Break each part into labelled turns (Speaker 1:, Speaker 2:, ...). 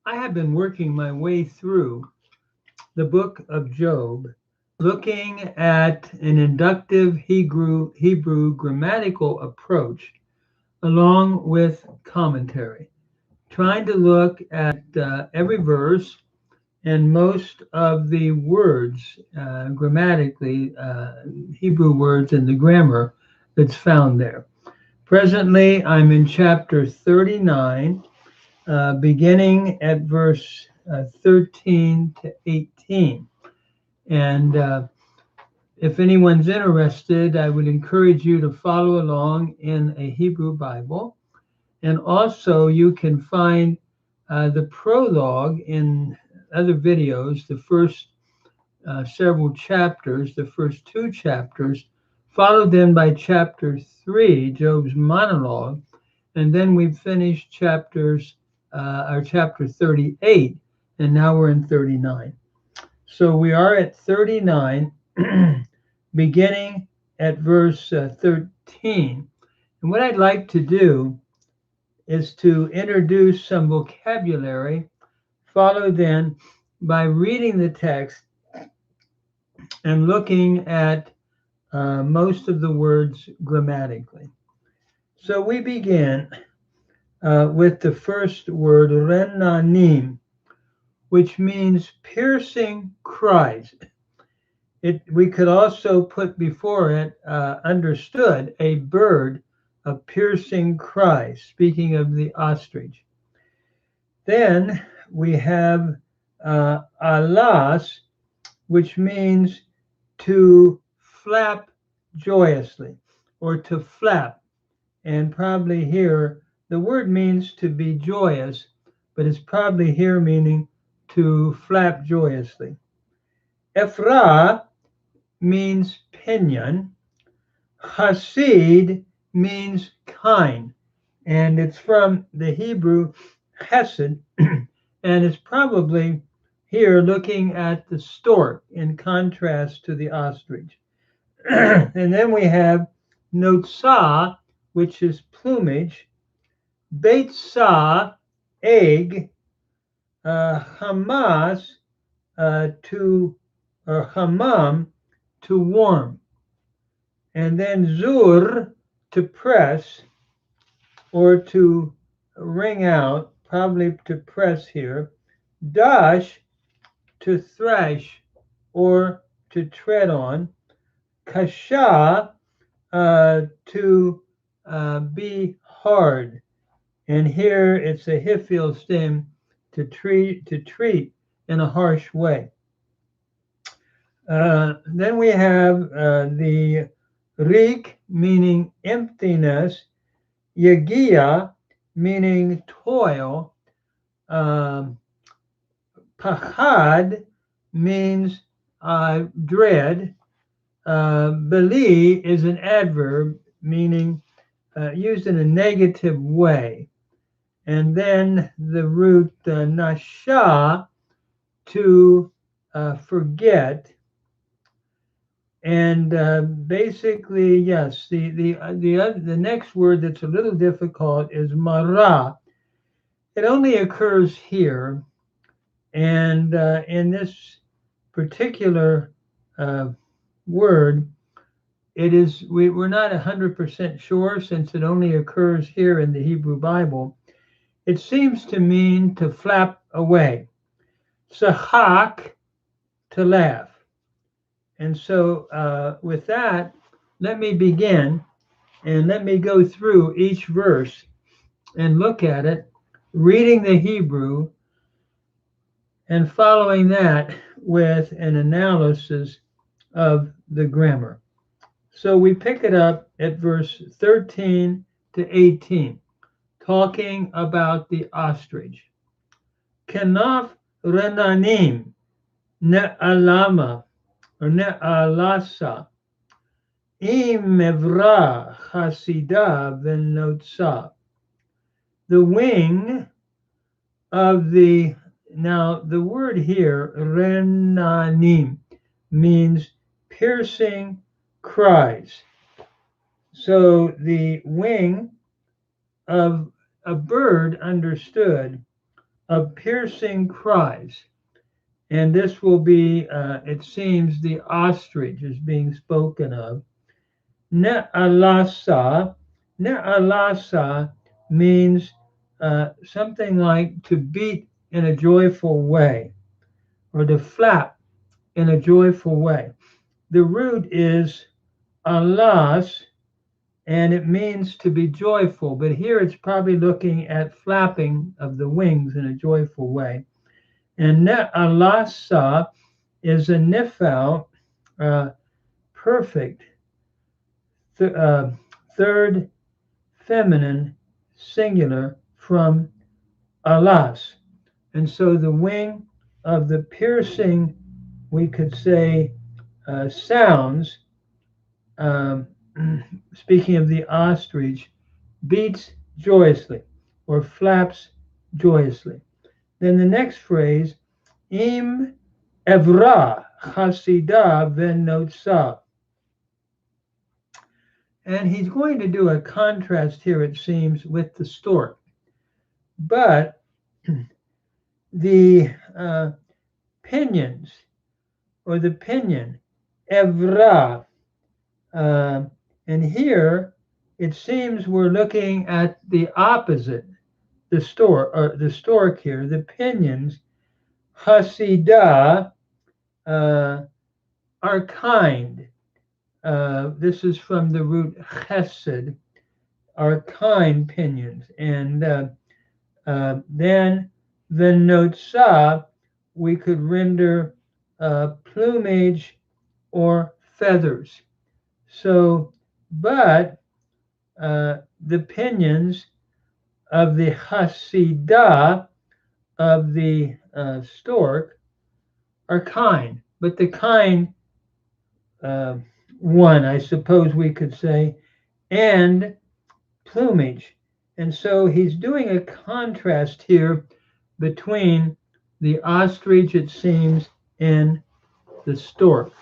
Speaker 1: I have been working my way through the book of Job, looking at an inductive Hebrew grammatical approach along with commentary, trying to look at every verse and most of the words, grammatically, Hebrew words in the grammar that's found there. Presently, I'm in chapter 39, beginning at verse 13 to 18. And if anyone's interested, I would encourage you to follow along in a Hebrew Bible. And also, you can find the prologue in other videos, the first several chapters, the first two chapters, followed then by chapter 3, Job's monologue. And then we've finished chapter 38, and now we're in 39. So we are at 39, beginning at verse 13. And what I'd like to do is to introduce some vocabulary, followed then by reading the text and looking at most of the words grammatically. So we begin with the first word, renanim, which means piercing cries. We could also put before it, understood, a bird of piercing cries, speaking of the ostrich. Then we have alas, which means to flap joyously or to flap. And probably here, the word means to be joyous, but it's probably here meaning to flap joyously. Ephra means pinion. Hasid means kind. And it's from the Hebrew chesed, and it's probably here looking at the stork in contrast to the ostrich. And then we have notsah, which is plumage, beitzah, egg, hamas, or hamam, to warm, and then zur, to press or to wring out, probably to press here, dash, to thrash or to tread on, kasha, to be hard, and here it's a hifil stem, to treat in a harsh way. Then we have the rik, meaning emptiness, yagia, meaning toil, pachad means dread, beli is an adverb meaning used in a negative way, and then the root nasha, to forget. And basically, yes, the next word that's a little difficult is mara. It only occurs here, and in this particular word, we're not 100% sure, since it only occurs here in the Hebrew Bible. It seems to mean to flap away. Sahak, to laugh. And so with that, let me begin, and let me go through each verse and look at it, reading the Hebrew and following that with an analysis of the grammar. So we pick it up at verse 13 to 18, talking about the ostrich. Kenaf renanim ne'alama, or ne'alasa, im evra chasida venotsa. The wing of the, now the word here, renanim, means piercing cries. So the wing of a bird, understood, of piercing cries. And this will be, it seems, the ostrich is being spoken of. Ne'alasa. Ne'alasa means something like to beat in a joyful way or to flap in a joyful way. The root is alas, and it means to be joyful, but here it's probably looking at flapping of the wings in a joyful way. And ne'alasa is a nifal, perfect, third feminine singular from alas. And so the wing of the piercing, we could say, sounds, um, speaking of the ostrich, beats joyously or flaps joyously. Then the next phrase, im evra chasida venotsa. And he's going to do a contrast here, it seems, with the stork. But the pinions, or the pinion, evra, and here it seems we're looking at the opposite, the stork here, the pinions, hasidah, are kind. This is from the root chesed, are kind pinions. And then the notsa, we could render plumage or feathers. So, but the pinions of the hasidah, of the stork, are kind. But the kind one, I suppose we could say, and plumage. And so he's doing a contrast here between the ostrich, it seems, and the stork.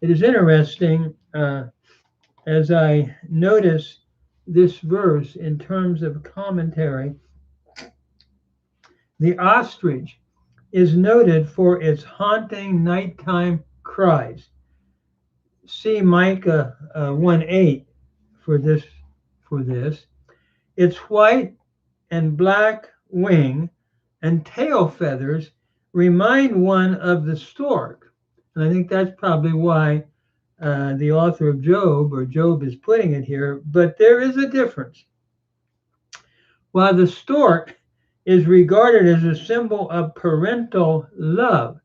Speaker 1: It is interesting as I notice this verse in terms of commentary. The ostrich is noted for its haunting nighttime cries. See Micah 1:8 for this. Its white and black wing and tail feathers remind one of the stork. And I think that's probably why the author of Job, or Job, is putting it here. But there is a difference. While the stork is regarded as a symbol of parental love,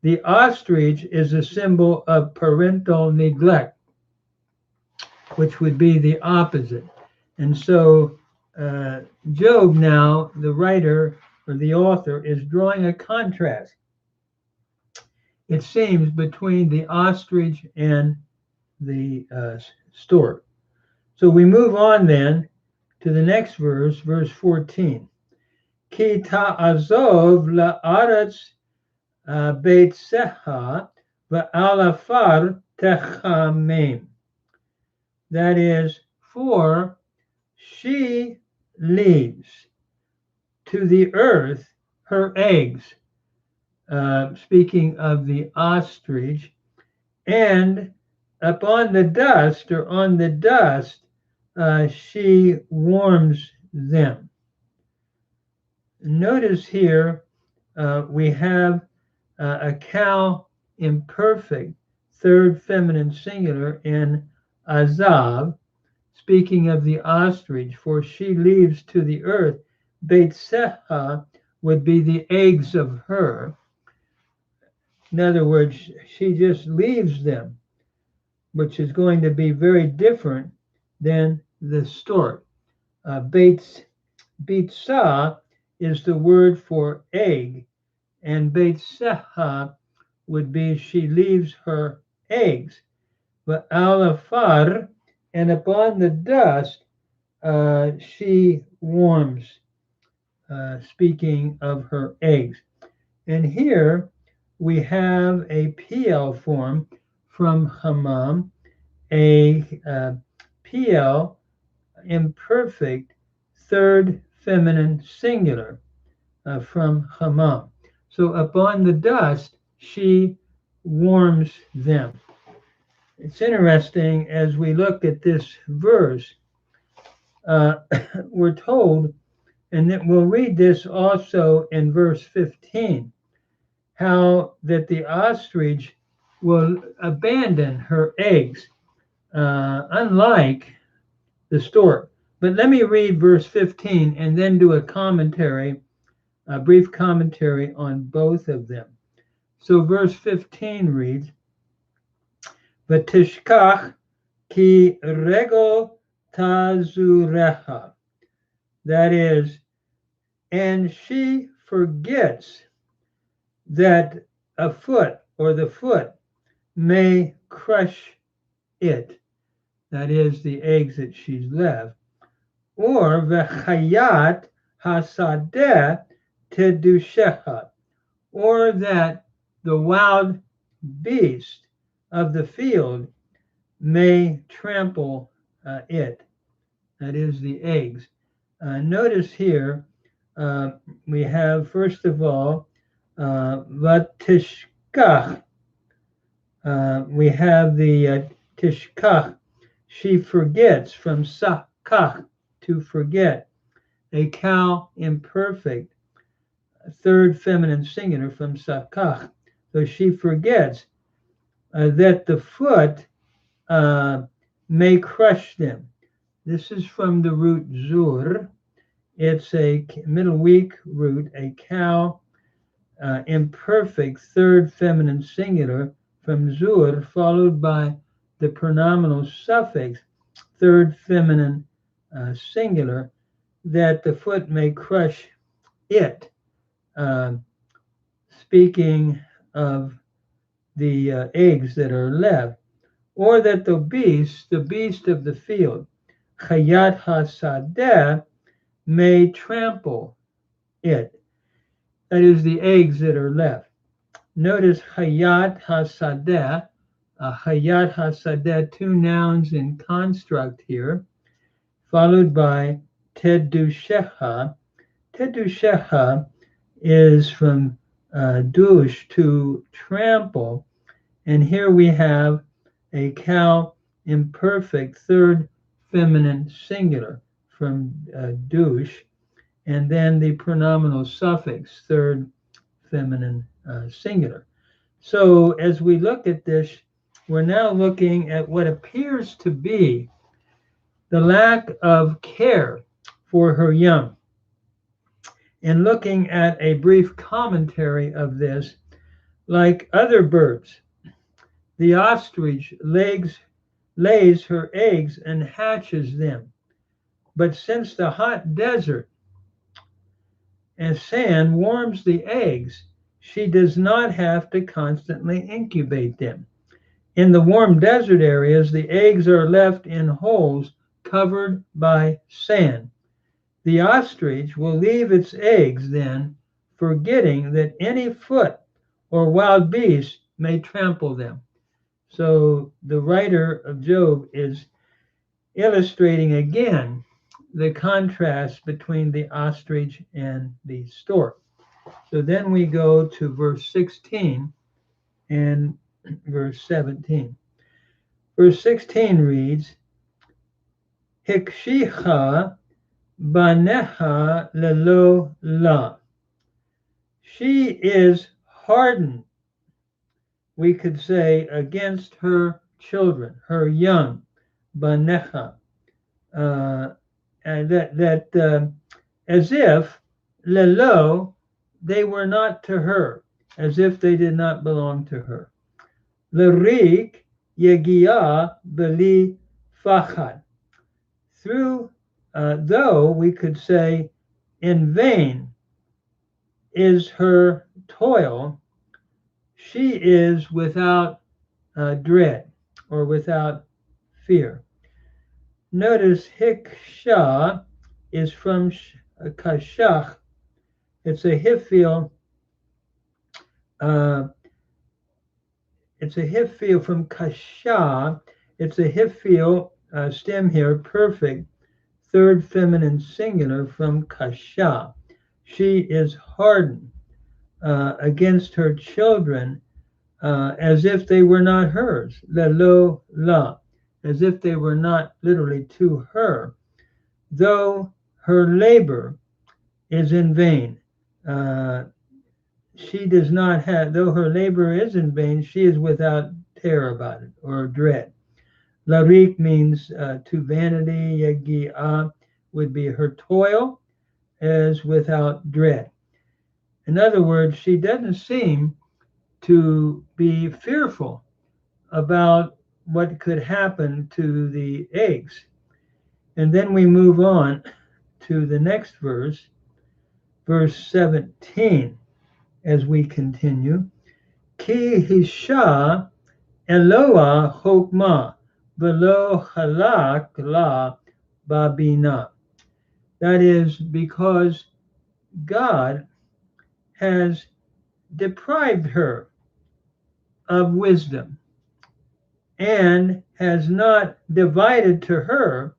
Speaker 1: the ostrich is a symbol of parental neglect, which would be the opposite. And so Job now, the writer or the author, is drawing a contrast, it seems, between the ostrich and the stork. So we move on then to the next verse, verse 14. Ki ta'azov la'aretz beit seha va'alafar techamim. That is, for she leaves to the earth her eggs, speaking of the ostrich, and upon the dust, or on the dust, she warms them. Notice here we have a cow imperfect, third feminine singular in azav, speaking of the ostrich, for she leaves to the earth. Beit seha would be the eggs of her. In other words, she just leaves them, which is going to be very different than the stork. Beit sa is the word for egg, and Beit seha would be she leaves her eggs. But alafar, and upon the dust, she warms, speaking of her eggs. And here we have a PL form from Hammam, a PL imperfect, third feminine singular. from Hammam. So upon the dust, she warms them. It's interesting as we look at this verse, uh, we're told, and that we'll read this also in verse 15, how that the ostrich will abandon her eggs, unlike the stork. But let me read verse 15 and then do a commentary, a brief commentary on both of them. So verse 15 reads, V'tishkach ki regel tazurecha. That is, and she forgets that a foot or the foot may crush it. That is, the eggs that she's left. Or v'chayat hasadeh tedushecha. Or that the wild beast of the field may trample it. That is, the eggs. Notice here we have, first of all, vatishkach. We have the tishkach. She forgets, from sakach, to forget. A cow imperfect, third feminine singular from sakach. So she forgets that the foot may crush them. This is from the root zur. It's a middle weak root, a cow, imperfect, third feminine singular from zur, followed by the pronominal suffix, third feminine singular, that the foot may crush it. Speaking of the eggs that are left, or that the beast of the field, chayat hasadeh, may trample it. That is, the eggs that are left. Notice chayat hasadeh, chayat hasadeh, two nouns in construct here, followed by tedushecha. Tedushecha is from dush, to trample, and here we have a cow imperfect, third feminine singular from dush, and then the pronominal suffix, third feminine singular. So as we look at this, we're now looking at what appears to be the lack of care for her young. In looking at a brief commentary of this, like other birds, the ostrich lays her eggs and hatches them. But since the hot desert and sand warms the eggs, she does not have to constantly incubate them. In the warm desert areas, the eggs are left in holes covered by sand. The ostrich will leave its eggs then, forgetting that any foot or wild beast may trample them. So the writer of Job is illustrating again the contrast between the ostrich and the stork. So then we go to verse 16 and verse 17. Verse 16 reads, Hikshicha baneha lelo la. She is hardened, we could say, against her children, her young, baneha. And that as if lelo, they were not to her, as if they did not belong to her. L'rik yegia beli fachad. Through, though we could say, in vain is her toil, she is without dread or without fear. Notice hiksha is from kashach. It's a hifil. It's a hifil from kasha. It's a hifil stem here, perfect, third feminine singular from kasha. she is hardened against her children as if they were not hers, lo la, as if they were not literally to her, though her labor is in vain. Uh, she does not have, though her labor is in vain, she is without terror about it or dread. Larik means to vanity, yagia would be her toil is without dread. In other words, she doesn't seem to be fearful about what could happen to the eggs. And then we move on to the next verse, verse 17, as we continue. Ki hisha Eloah chokmah velo halak la babina. That is because God has deprived her of wisdom and has not divided to her,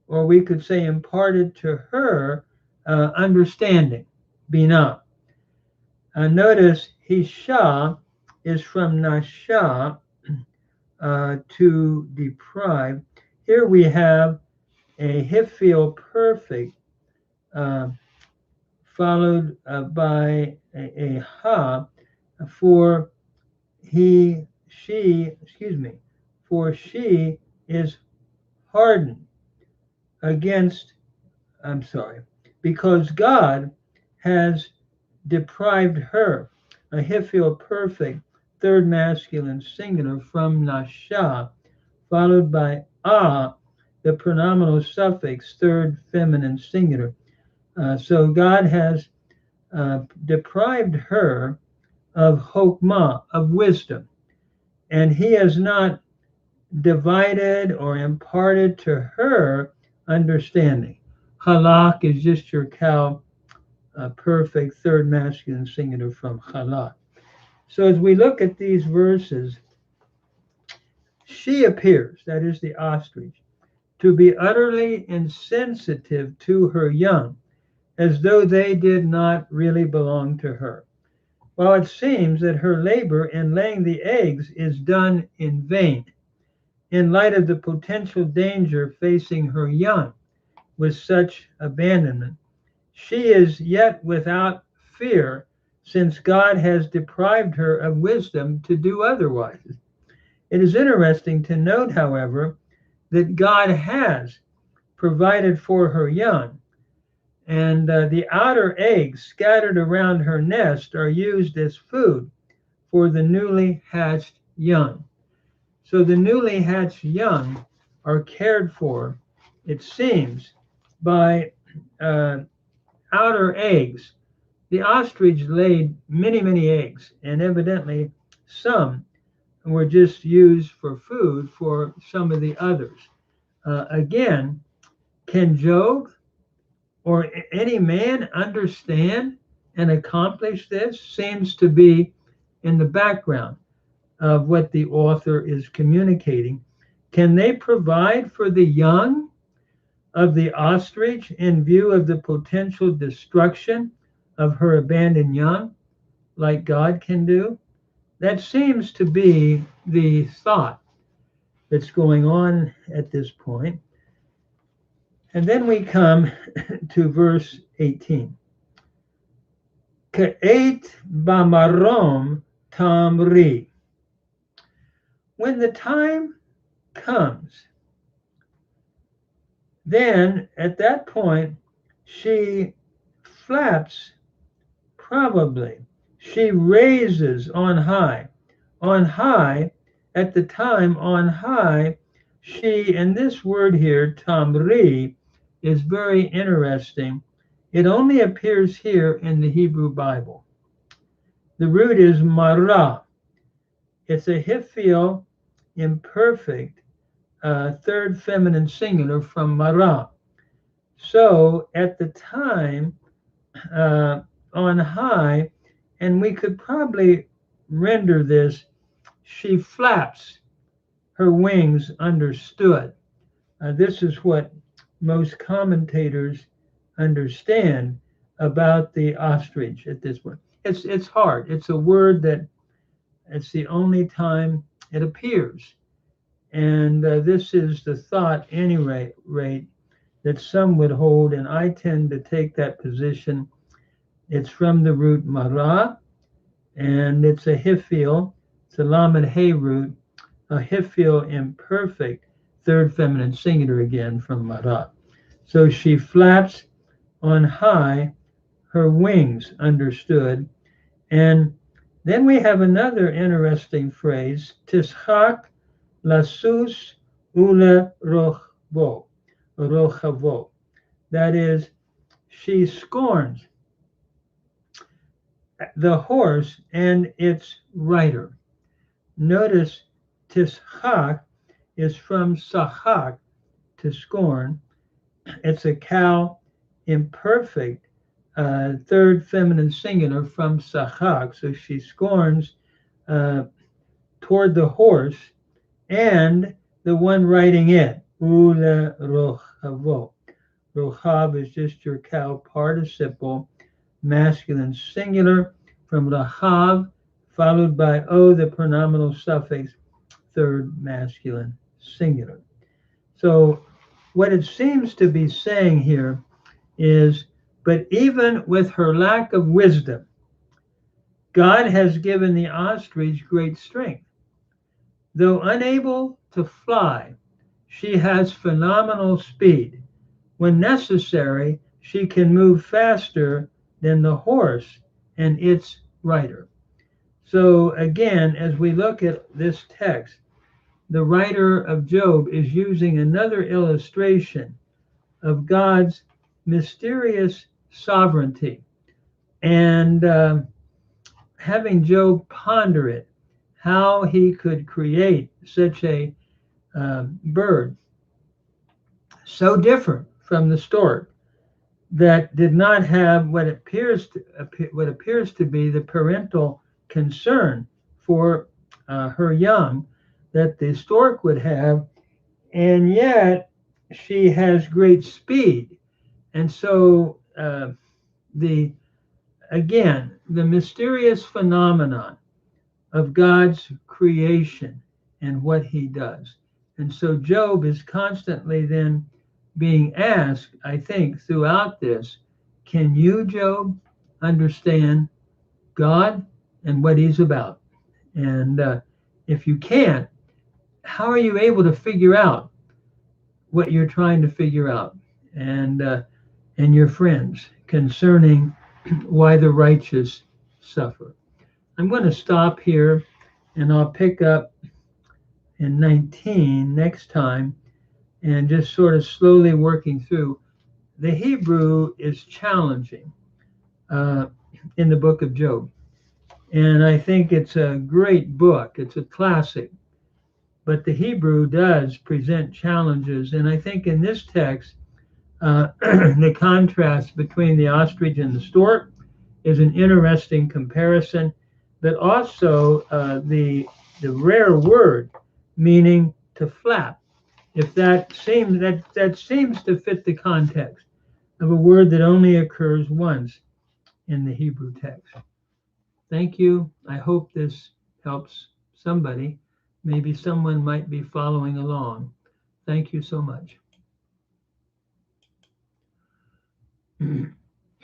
Speaker 1: or we could say imparted to her, understanding, bina. Notice Hisha is from Nasha, to deprive. Here we have a Hifil perfect uh, followed by a Ha for for she is hardened against, I'm sorry, because God has deprived her, a Hifil perfect, third masculine singular from Nasha, followed by the pronominal suffix, third feminine singular. So God has deprived her of Chokmah, of wisdom, and He has not divided or imparted to her understanding. Halak is just your cow, perfect third masculine singular from halak. So as we look at these verses, she appears, that is the ostrich, to be utterly insensitive to her young, as though they did not really belong to her. While it seems that her labor in laying the eggs is done in vain, in light of the potential danger facing her young with such abandonment, she is yet without fear, since God has deprived her of wisdom to do otherwise. It is interesting to note, however, that God has provided for her young, and the outer eggs scattered around her nest are used as food for the newly hatched young. So the newly hatched young are cared for, it seems, by outer eggs. The ostrich laid many, many eggs, and evidently some were just used for food for some of the others. Again, can Job or any man understand and accomplish this? Seems to be in the background of what the author is communicating. Can they provide for the young of the ostrich in view of the potential destruction of her abandoned young, like God can do? That seems to be the thought that's going on at this point. And then we come to verse 18. Ka'et bamarom tamri. When the time comes, then at that point she flaps, probably. She raises on high. On high, at the time, on high, she, and this word here, tamri, is very interesting. It only appears here in the Hebrew Bible. The root is mara. It's a Hifil imperfect, third feminine singular from mara. So at the time, on high, and we could probably render this, she flaps her wings understood. This is what most commentators understand about the ostrich at this point. It's hard. It's a word that it's the only time it appears. And this is the thought, any rate, that some would hold, and I tend to take that position. It's from the root mara, and it's a hifil. It's a lamed hay root, a hifil imperfect, third feminine singular again from mara. So she flaps on high her wings, understood. And then we have another interesting phrase, tishak lasus ule rochavo. That is, she scorns the horse and its rider. Notice tishak is from sahak, to scorn. It's a cow imperfect, third feminine singular from sahak. So she scorns toward the horse and the one riding it. Ula rochavo. Rochav is just your cow participle, masculine singular from rahav, followed by o, the pronominal suffix, third masculine singular. So what it seems to be saying here is, but even with her lack of wisdom, God has given the ostrich great strength. Though unable to fly, she has phenomenal speed. When necessary, she can move faster than the horse and its rider. So again, as we look at this text, the writer of Job is using another illustration of God's mysterious sovereignty, and having Job ponder it, how he could create such a bird so different from the stork, that did not have what appears to be the parental concern for her young that the stork would have, and yet she has great speed. And so the mysterious phenomenon of God's creation and what he does. And so Job is constantly then being asked, I think, throughout this, can you, Job, understand God and what he's about? And if you can't, how are you able to figure out what you're trying to figure out? And your friends concerning why the righteous suffer. I'm going to stop here, and I'll pick up in 19 next time, and just sort of slowly working through. The Hebrew is challenging in the book of Job. And I think it's a great book. It's a classic. But the Hebrew does present challenges. And I think in this text, the contrast between the ostrich and the stork is an interesting comparison. But also the rare word meaning to flap. If that seems to fit the context of a word that only occurs once in the Hebrew text. Thank you. I hope this helps somebody. Maybe someone might be following along. Thank you so much.